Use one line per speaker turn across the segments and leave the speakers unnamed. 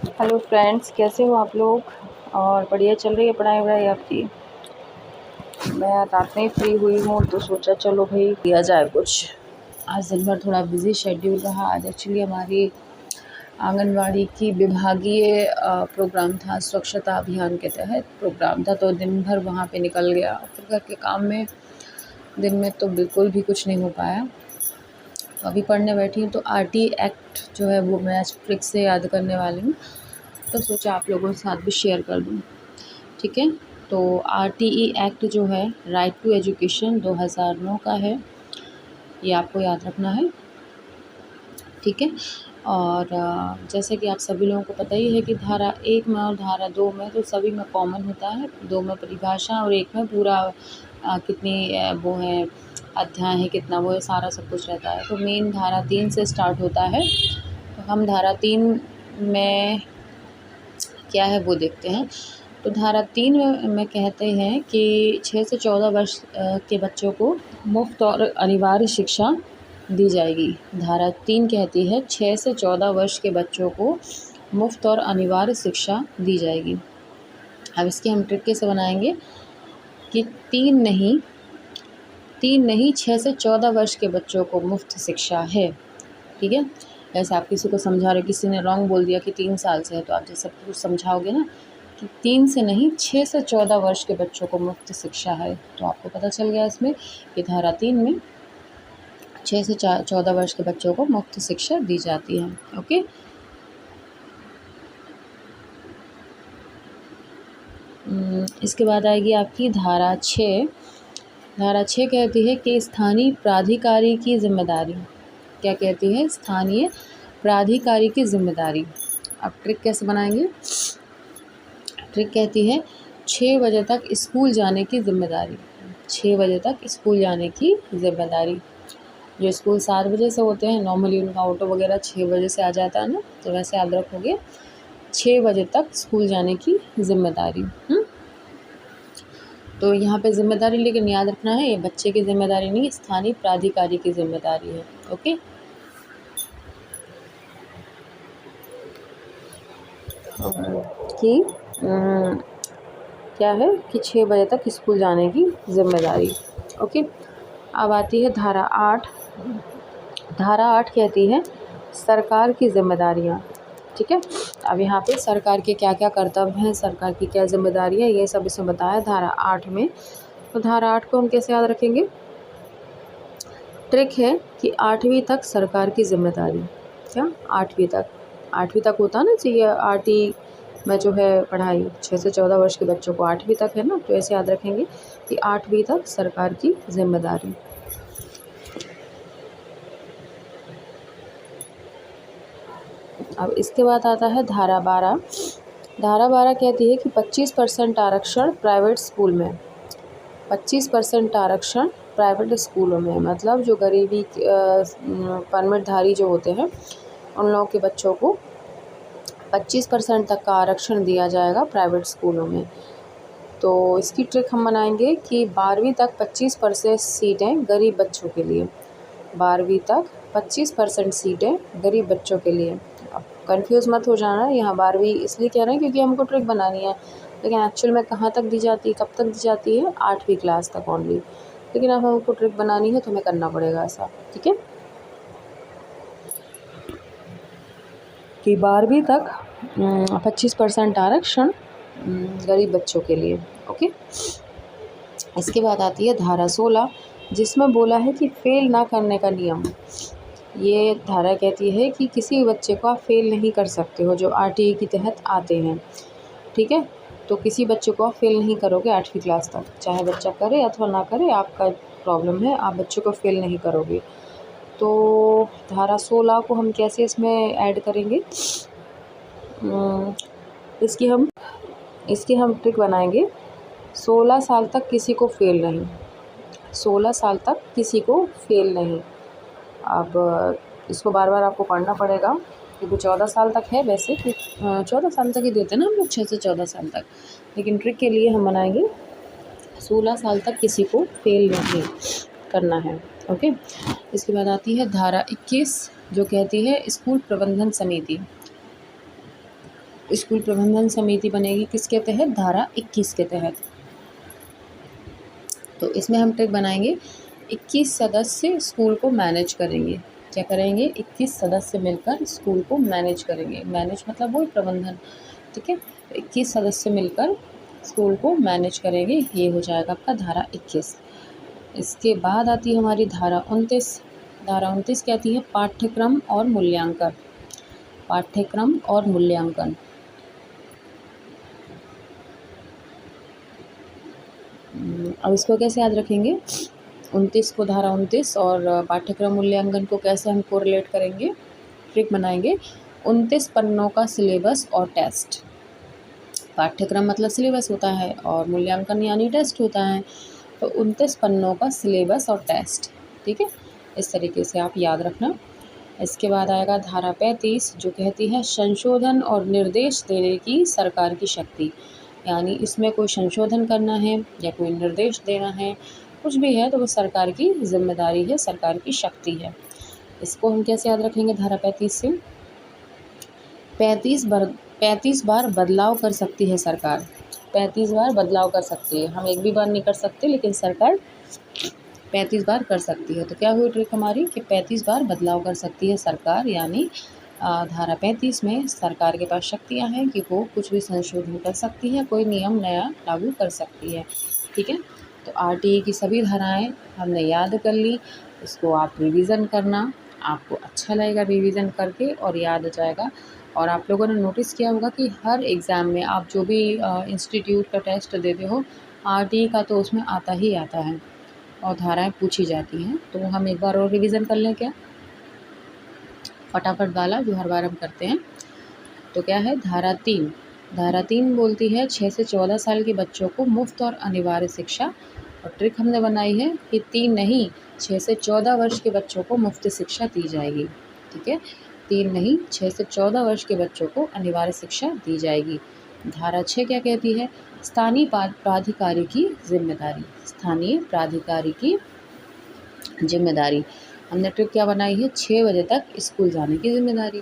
Hello friends, कैसे हो आप लोग। और बढ़िया चल रही है पढ़ाई वढ़ाई आपकी। मैं रात में ही फ्री हुई हूँ तो सोचा चलो भाई किया जाए कुछ। आज दिन भर थोड़ा बिजी शेड्यूल रहा। आज एक्चुअली हमारी आंगनवाड़ी की विभागीय प्रोग्राम था, स्वच्छता अभियान के तहत प्रोग्राम था, तो दिन भर वहाँ पे निकल गया। फिर घर के काम में दिन में तो बिल्कुल भी कुछ नहीं हो पाया। तो अभी पढ़ने बैठी हूँ तो आरटी एक्ट जो है वो मैं आज ट्रिक से याद करने वाली हूँ, तो सोचा आप लोगों के साथ भी शेयर कर दूँ। ठीक है, तो आरटीई एक्ट जो है राइट टू एजुकेशन 2009 का है, ये आपको याद रखना है। ठीक है, और जैसे कि आप सभी लोगों को पता ही है कि धारा 1 में और धारा 2 में तो सभी में कॉमन होता है। 2 में परिभाषा और 1 में पूरा कितनी वो है अध्याय है, कितना वो है, सारा सब कुछ रहता है। तो मेन धारा 3 से स्टार्ट होता है, तो हम धारा 3 में क्या है वो देखते हैं। तो धारा 3 में कहते हैं कि 6 से 14 वर्ष के बच्चों को मुफ्त और अनिवार्य शिक्षा दी जाएगी। धारा 3 कहती है 6 से 14 वर्ष के बच्चों को मुफ्त और अनिवार्य शिक्षा दी जाएगी। अब इसकी हम ट्रिक कैसे बनाएंगे कि 3 नहीं 6 से 14 वर्ष के बच्चों को मुफ्त शिक्षा है। ठीक है, जैसे आप किसी को समझा रहे, किसी ने रॉन्ग बोल दिया कि 3 साल से है, तो आप जैसे कुछ समझाओगे ना कि 3 से नहीं 6 से 14 वर्ष के बच्चों को मुफ्त शिक्षा है, तो आपको पता चल गया इसमें कि धारा 3 में 6 से 14 वर्ष के बच्चों को मुफ्त शिक्षा दी जाती है। ओके, इसके बाद आएगी आपकी धारा 6। धारा 6 कहती है कि स्थानीय प्राधिकारी की जिम्मेदारी। क्या कहती है? स्थानीय प्राधिकारी की जिम्मेदारी। अब ट्रिक कैसे बनाएंगे? ट्रिक कहती है 6 बजे तक स्कूल जाने की जिम्मेदारी। 6 बजे तक स्कूल जाने की जिम्मेदारी। जो स्कूल 7 बजे से होते हैं, नॉर्मली उनका ऑटो वगैरह 6 बजे से आ जाता है ना, तो वैसे याद रखोगे 6 बजे तक स्कूल जाने की जिम्मेदारी। तो यहाँ पे जिम्मेदारी लेकिन याद रखना है, ये बच्चे की जिम्मेदारी नहीं, स्थानीय प्राधिकारी की जिम्मेदारी है। ओके, कि क्या है कि 6 बजे तक स्कूल जाने की जिम्मेदारी। ओके, अब आती है धारा 8। धारा 8 कहती है सरकार की जिम्मेदारियाँ। ठीक है, अब यहाँ पे सरकार के क्या क्या कर्तव्य हैं, सरकार की क्या जिम्मेदारी है, ये सब इसमें बताया धारा 8 में। तो धारा 8 को हम कैसे याद रखेंगे? ट्रिक है कि 8वीं तक सरकार की जिम्मेदारी। क्या? 8वीं तक होता ना चाहिए आरटी में जो है पढ़ाई। 6 से 14 वर्ष के बच्चों को 8वीं तक है ना, तो ऐसे याद रखेंगे कि 8वीं तक सरकार की जिम्मेदारी। अब इसके बाद आता है धारा 12। धारा 12 कहती है कि 25% आरक्षण प्राइवेट स्कूल में। 25% आरक्षण प्राइवेट स्कूलों में, मतलब जो गरीबी परमिटधारी जो होते हैं उन लोगों के बच्चों को 25% तक का आरक्षण दिया जाएगा प्राइवेट स्कूलों में। तो इसकी ट्रिक हम बनाएंगे कि 12वीं तक 25% सीटें गरीब बच्चों के लिए। 12वीं तक 25% सीटें गरीब बच्चों के लिए। अब कंफ्यूज मत हो जाना, यहाँ 12वीं इसलिए कह रहे हैं क्योंकि हमको ट्रिक बनानी है, लेकिन एक्चुअल में कहाँ तक दी जाती है, कब तक दी जाती है? 8वीं क्लास तक ओनली। लेकिन अब हमको ट्रिक बनानी है तो हमें करना पड़ेगा ऐसा। ठीक है, कि 12वीं तक 25% आरक्षण गरीब बच्चों के लिए। ओके, इसके बाद आती है धारा 16, जिसमें बोला है कि फेल ना करने का नियम। ये धारा कहती है कि किसी भी बच्चे को आप फेल नहीं कर सकते हो जो आरटीई के तहत आते हैं। ठीक है, तो किसी बच्चे को आप फेल नहीं करोगे 8वीं क्लास तक, चाहे बच्चा करे अथवा ना करे, आपका प्रॉब्लम है, आप बच्चे को फेल नहीं करोगे। तो धारा 16 को हम कैसे इसमें ऐड करेंगे? इसकी हम ट्रिक बनाएंगे 16 साल तक किसी को फेल नहीं। 16 साल तक किसी को फेल नहीं। अब इसको बार बार आपको पढ़ना पड़ेगा क्योंकि 14 साल तक है वैसे, 14 साल तक ही देते हैं ना हम लोग, 6 से 14 साल तक, लेकिन ट्रिक के लिए हम बनाएंगे 16 साल तक किसी को फेल नहीं करना है। ओके, इसके बाद आती है धारा 21, जो कहती है स्कूल प्रबंधन समिति। स्कूल प्रबंधन समिति बनेगी किसके तहत? धारा 21 के तहत। तो इसमें हम ट्रिक बनाएंगे, 21 सदस्य स्कूल को मैनेज करेंगे। क्या करेंगे? 21 सदस्य मिलकर स्कूल को मैनेज करेंगे। मैनेज मतलब वो प्रबंधन, ठीक है। 21 सदस्य मिलकर स्कूल को मैनेज करेंगे, ये हो जाएगा आपका धारा 21। इसके बाद आती है हमारी धारा 29। धारा 29 क्या आती है? पाठ्यक्रम और मूल्यांकन। पाठ्यक्रम और मूल्यांकन। अब इसको कैसे याद रखेंगे? 29 को, धारा 29 और पाठ्यक्रम मूल्यांकन को कैसे हम कोरिलेट करेंगे? ट्रिक बनाएंगे, 29 पन्नों का सिलेबस और टेस्ट। पाठ्यक्रम मतलब सिलेबस होता है और मूल्यांकन यानी टेस्ट होता है। तो 29 पन्नों का सिलेबस और टेस्ट, ठीक है। इस तरीके से आप याद रखना। इसके बाद आएगा धारा 35, जो कहती है संशोधन और निर्देश देने की सरकार की शक्ति। यानी इसमें कोई संशोधन करना है या कोई निर्देश देना है, कुछ भी है तो वो सरकार की जिम्मेदारी है, सरकार की शक्ति है। इसको हम कैसे याद रखेंगे? धारा 35 से 35 बार बदलाव कर सकती है सरकार। 35 बार बदलाव कर सकती है। हम एक भी बार नहीं कर सकते, लेकिन सरकार 35 बार कर सकती है। तो क्या हुई ट्रिक हमारी कि 35 बार बदलाव कर सकती है सरकार। यानी धारा 35 में सरकार के पास शक्तियाँ हैं कि वो कुछ भी संशोधन कर सकती है, कोई नियम नया लागू कर सकती है, ठीक है। तो आरटीई की सभी धाराएं हमने याद कर ली। इसको आप रिवीजन करना, आपको अच्छा लगेगा रिवीजन करके और याद आ जाएगा। और आप लोगों ने नोटिस किया होगा कि हर एग्ज़ाम में आप जो भी इंस्टीट्यूट का टेस्ट देते हो, आरटीई का तो उसमें आता ही आता है और धाराएं पूछी जाती हैं। तो हम एक बार और रिवीजन कर लें क्या, फटाफट वाला जो हर बार हम करते हैं। तो क्या है? धारा 3। धारा 3 बोलती है 6 से 14 साल के बच्चों को मुफ्त और अनिवार्य शिक्षा। और ट्रिक हमने बनाई है कि 3 नहीं, 6 से 14 वर्ष के बच्चों को मुफ्त शिक्षा दी जाएगी, ठीक है। 3 नहीं, 6 से 14 वर्ष के बच्चों को अनिवार्य शिक्षा दी जाएगी। धारा 6 क्या कहती है? स्थानीय प्राधिकारी की जिम्मेदारी। स्थानीय प्राधिकारी की जिम्मेदारी। हमने ट्रिक क्या बनाई है? 6 बजे तक स्कूल जाने की जिम्मेदारी।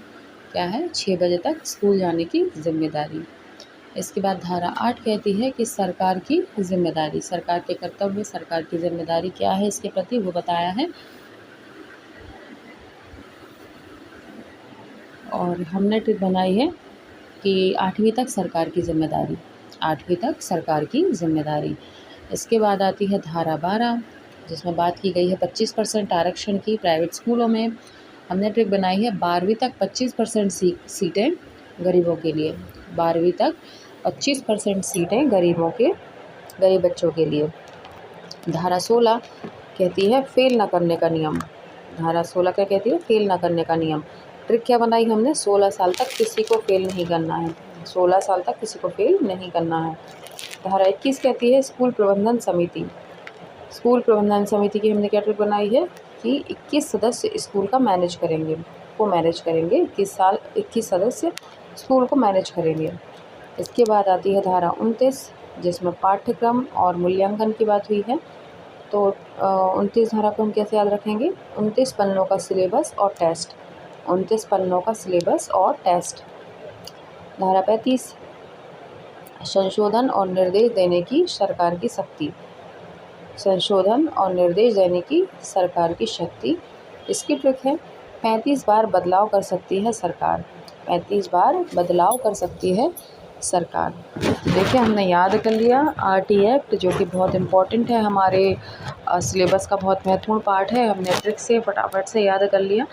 क्या है? 6 बजे तक स्कूल जाने की जिम्मेदारी। इसके बाद धारा 8 कहती है कि सरकार की जिम्मेदारी। सरकार के कर्तव्य, सरकार की जिम्मेदारी क्या है इसके प्रति, वो बताया है। और हमने ट्रिक बनाई है कि 8वीं तक सरकार की जिम्मेदारी। 8वीं तक सरकार की जिम्मेदारी। इसके बाद आती है धारा 12, जिसमें बात की गई है 25% आरक्षण की प्राइवेट स्कूलों में। हमने ट्रिक बनाई है 12वीं तक 25% सीटें गरीबों के लिए। 12वीं तक 25% सीटें गरीब बच्चों के लिए। धारा 16 कहती है फेल ना करने का नियम। धारा 16 क्या कहती है? फेल ना करने का नियम। ट्रिक क्या बनाई हमने? 16 साल तक किसी को फेल नहीं करना है। 16 साल तक किसी को फेल नहीं करना है। धारा 21 कहती है स्कूल प्रबंधन समिति। स्कूल प्रबंधन समिति की हमने क्या ट्रिक बनाई है कि 21 सदस्य स्कूल का मैनेज करेंगे, 21 सदस्य स्कूल को मैनेज करेंगे। इसके बाद आती है धारा 29, जिसमें पाठ्यक्रम और मूल्यांकन की बात हुई है। तो 29 धारा को हम कैसे याद रखेंगे? 29 पन्नों का सिलेबस और टेस्ट। 29 पन्नों का सिलेबस और टेस्ट। धारा 35, संशोधन और निर्देश देने की सरकार की शक्ति। संशोधन और निर्देश देने की सरकार की शक्ति। इसकी ट्रिक है 35 बार बदलाव कर सकती है सरकार। 35 बार बदलाव कर सकती है सरकार। देखिए हमने याद कर लिया आरटी एक्ट, जो कि बहुत इम्पोर्टेंट है, हमारे सिलेबस का बहुत महत्वपूर्ण पार्ट है। हमने ट्रिक से फटाफट से याद कर लिया।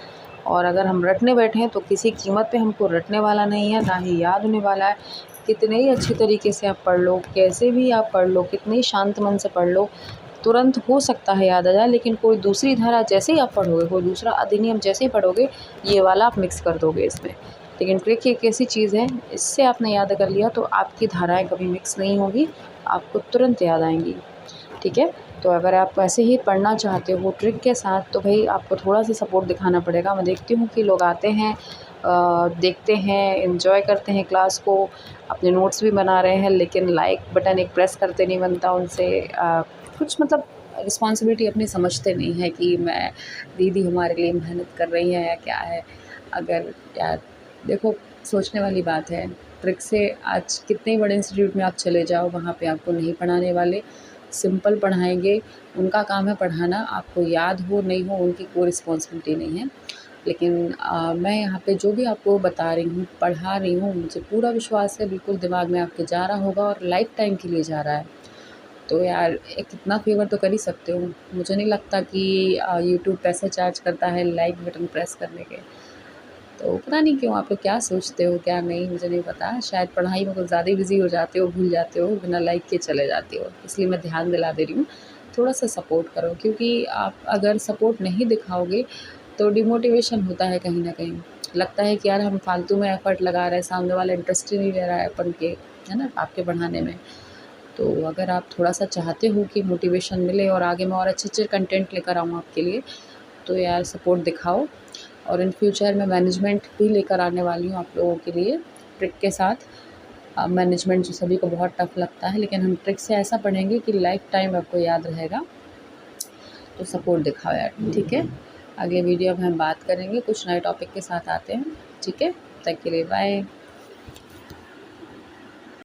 और अगर हम रटने बैठे हैं तो किसी कीमत पे हमको रटने वाला नहीं है, ना ही याद होने वाला है। कितने ही अच्छे तरीके से आप पढ़ लो, कैसे भी आप पढ़ लो, कितने ही शांत मन से पढ़ लो, तुरंत हो सकता है याद आ जाए। लेकिन कोई दूसरी धारा जैसे ही आप पढ़ोगे, कोई दूसरा अधिनियम जैसे ही पढ़ोगे, ये वाला आप मिक्स कर दोगे इसमें। लेकिन ट्रिक एक ऐसी चीज़ है, इससे आपने याद कर लिया तो आपकी धाराएं कभी मिक्स नहीं होगी, आपको तुरंत याद आएंगी, ठीक है। तो अगर आप ऐसे ही पढ़ना चाहते हो ट्रिक के साथ, तो भाई आपको थोड़ा सा सपोर्ट दिखाना पड़ेगा। मैं देखती हूँ कि लोग आते हैं, देखते हैं, एंजॉय करते हैं क्लास को, अपने नोट्स भी बना रहे हैं, लेकिन लाइक बटन एक प्रेस करते नहीं बनता उनसे। कुछ मतलब रिस्पॉन्सिबिलिटी अपनी समझते नहीं है कि मैं दीदी हमारे लिए मेहनत कर रही हैं या क्या है। अगर यार देखो, सोचने वाली बात है, ट्रिक से आज कितने बड़े इंस्टीट्यूट में आप चले जाओ, वहाँ पे आपको नहीं पढ़ाने वाले, सिंपल पढ़ाएंगे। उनका काम है पढ़ाना, आपको याद हो नहीं हो उनकी कोई रिस्पॉन्सिबिलिटी नहीं है। लेकिन मैं यहाँ पे जो भी आपको बता रही हूँ, पढ़ा रही हूँ, मुझे पूरा विश्वास है बिल्कुल दिमाग में आपके जा रहा होगा और लाइफ़ टाइम के लिए जा रहा है। तो यार एक इतना फ़ेवर तो कर ही सकते हो। मुझे नहीं लगता कि यूट्यूब पैसे चार्ज करता है लाइक बटन प्रेस करने के। तो पता नहीं क्यों आप लोग क्या सोचते हो क्या नहीं, मुझे नहीं पता। शायद पढ़ाई में कुछ ज़्यादा ही बिज़ी हो जाते हो, भूल जाते हो, बिना लाइक के चले जाते हो। इसलिए मैं ध्यान दिला दे रही हूँ, थोड़ा-सा सपोर्ट करो, क्योंकि आप अगर सपोर्ट नहीं दिखाओगे तो डिमोटिवेशन होता है कहीं न कहीं। लगता है कि यार हम फालतू में एफ़र्ट लगा रहे हैं, सामने वाला इंटरेस्ट ही नहीं ले रहा है अपन के, है ना, आपके पढ़ाने में। तो अगर आप थोड़ा-सा चाहते हो कि मोटिवेशन मिले और आगे मैं और अच्छे-अच्छे कंटेंट लेकर आऊँ आपके लिए, तो यार सपोर्ट दिखाओ। और इन फ्यूचर मैं मैनेजमेंट भी लेकर आने वाली हूँ आप लोगों के लिए, ट्रिक के साथ। मैनेजमेंट जो सभी को बहुत टफ़ लगता है, लेकिन हम ट्रिक से ऐसा पढ़ेंगे कि लाइफ़ टाइम आपको याद रहेगा। तो सपोर्ट दिखाओ यार, ठीक है? अगले वीडियो में हम बात करेंगे, कुछ नए टॉपिक के साथ आते हैं, ठीक है? तब तक के लिए बाय।